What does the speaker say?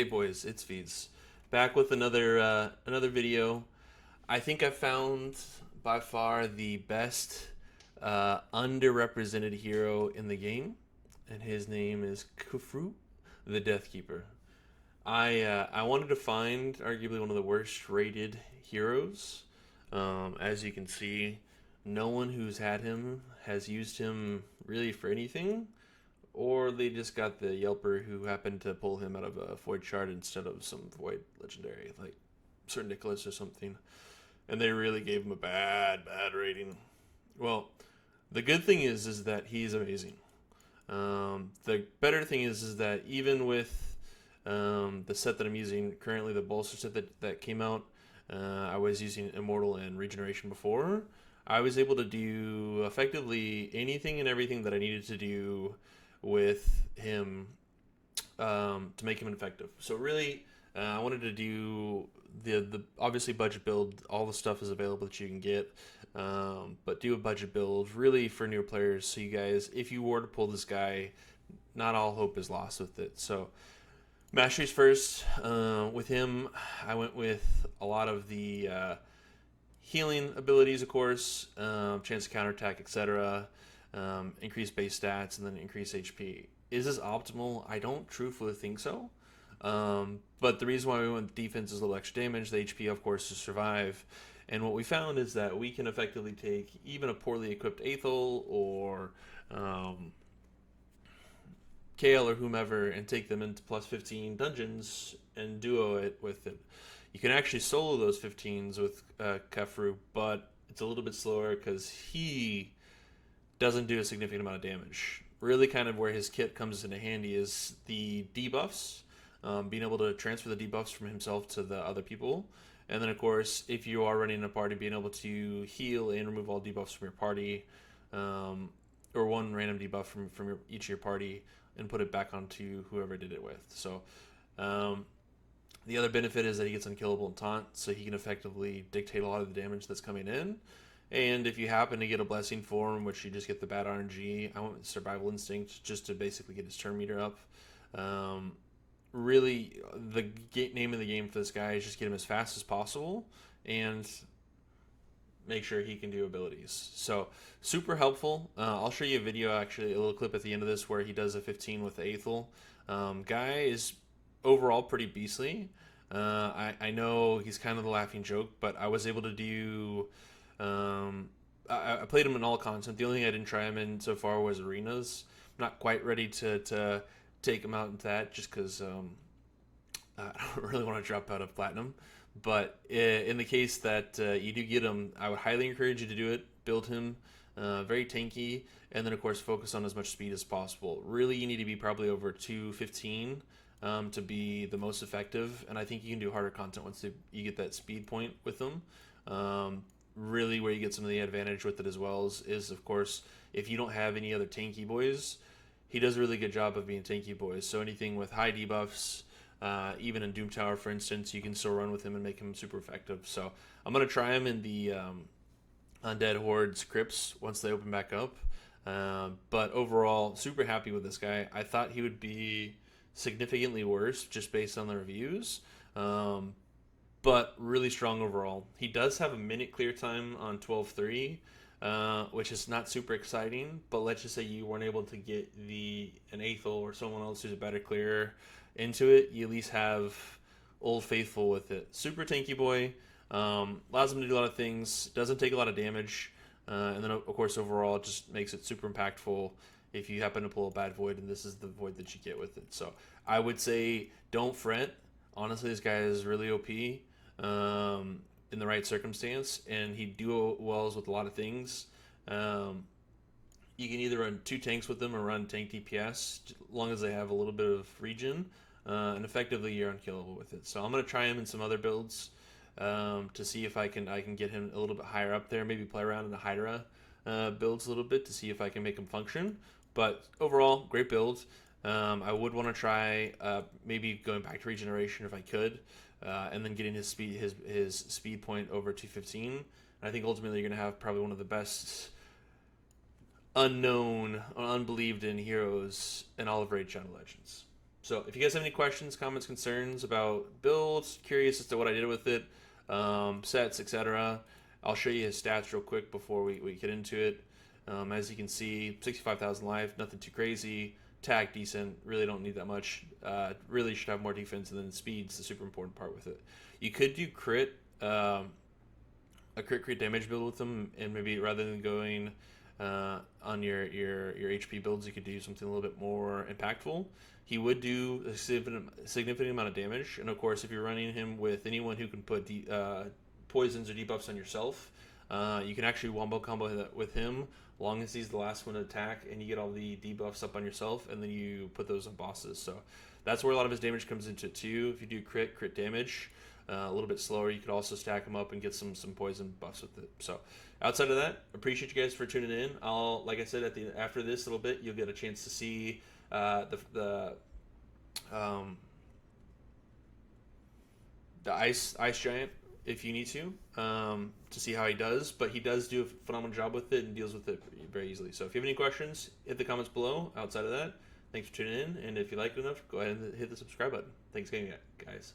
Hey boys, it's Feeds. Back with another video. I think I found by far the best underrepresented hero in the game, and his name is Khafru the Death Keeper. I wanted to find arguably one of the worst rated heroes. As you can see, no one who's had him has used him really for anything, or they just got the Yelper who happened to pull him out of a Void Shard instead of some Void Legendary, like Sir Nicholas or something. And they really gave him a bad rating. Well, the good thing is that he's amazing. The better thing is that even with the set that I'm using currently, the bolster set that came out, I was using Immortal and Regeneration before. I was able to do effectively anything and everything that I needed to do with him to make him effective. So really, I wanted to do the obviously budget build. All the stuff is available that you can get, but do a budget build really for newer players. So you guys, if you were to pull this guy, not all hope is lost with it. So masteries first. With him, I went with a lot of the healing abilities, of course, chance to counterattack, etc. Increase base stats, and then increase HP. Is this optimal? I don't truthfully think so. But the reason why we went with defense is a little extra damage, the HP, of course, to survive. And what we found is that we can effectively take even a poorly equipped Aethel or Kale or whomever and take them into plus 15 dungeons and duo it with it. You can actually solo those 15s with Khafru, but it's a little bit slower because he doesn't do a significant amount of damage. Really, kind of where his kit comes into handy is the debuffs, being able to transfer the debuffs from himself to the other people. And then, of course, if you are running a party, being able to heal and remove all debuffs from your party, or one random debuff from each of your party, and put it back onto whoever did it with. So, the other benefit is that he gets unkillable and taunt, so he can effectively dictate a lot of the damage that's coming in. And if you happen to get a blessing for him, which you just get the bad RNG, I went with Survival Instinct just to basically get his turn meter up. Really, the name of the game for this guy is just get him as fast as possible and make sure he can do abilities. So, super helpful. I'll show you a video, actually, a little clip at the end of this where he does a 15 with the Aethel. Guy is overall pretty beastly. I know he's kind of the laughing joke, but I was able to do... I played him in all content. The only thing I didn't try him in so far was arenas. I'm not quite ready to take him out into that just because I don't really want to drop out of platinum. But in the case that you do get him, I would highly encourage you to do it. Build him very tanky, and then of course focus on as much speed as possible. Really, you need to be probably over 215 to be the most effective, and I think you can do harder content once you get that speed point with them. Really, where you get some of the advantage with it as well is of course, if you don't have any other tanky boys, he does a really good job of being tanky boys. So anything with high debuffs, even in Doom Tower, for instance, you can still run with him and make him super effective. So I'm going to try him in the Undead Horde's crypts once they open back up. But overall, super happy with this guy. I thought he would be significantly worse just based on the reviews. But really strong overall. He does have a minute clear time on 12.3, which is not super exciting, but let's just say you weren't able to get an Aethel or someone else who's a better clearer into it, you at least have Old Faithful with it. Super tanky boy, allows him to do a lot of things, doesn't take a lot of damage, and then of course overall it just makes it super impactful if you happen to pull a bad void, and this is the void that you get with it. So I would say don't fret. Honestly, this guy is really OP. In the right circumstance, and he duo wells with a lot of things. You can either run 2 tanks with them or run tank DPS, as long as they have a little bit of regen, and effectively you're unkillable with it. So I'm going to try him in some other builds to see if I can get him a little bit higher up there, maybe play around in the Hydra builds a little bit to see if I can make him function. But overall, great build. I would want to try maybe going back to regeneration if I could, and then getting his speed point over 215. And I think ultimately you're going to have probably one of the best unknown or unbelieved in heroes in all of Raid Shadow Legends. So if you guys have any questions, comments, concerns about builds, curious as to what I did with it, sets, etc., I'll show you his stats real quick before we get into it. As you can see, 65,000 life, nothing too crazy. Tag decent, really don't need that much. Really should have more defense, and then speed's the super important part with it. You could do crit, a crit damage build with them, and maybe rather than going on your HP builds, you could do something a little bit more impactful. He would do a significant amount of damage, and of course, if you're running him with anyone who can put poisons or debuffs on yourself, you can actually wombo combo that with him, long as he's the last one to attack, and you get all the debuffs up on yourself, and then you put those on bosses. So that's where a lot of his damage comes into too. If you do crit damage, a little bit slower, you could also stack them up and get some poison buffs with it. So outside of that, appreciate you guys for tuning in. I'll, like I said, after this little bit, you'll get a chance to see the ice giant if you need to see how he does. But he does do a phenomenal job with it and deals with it very easily. So if you have any questions, hit the comments below. Outside of that, thanks for tuning in, and if you like it enough, go ahead and hit the subscribe button. Thanks again, guys.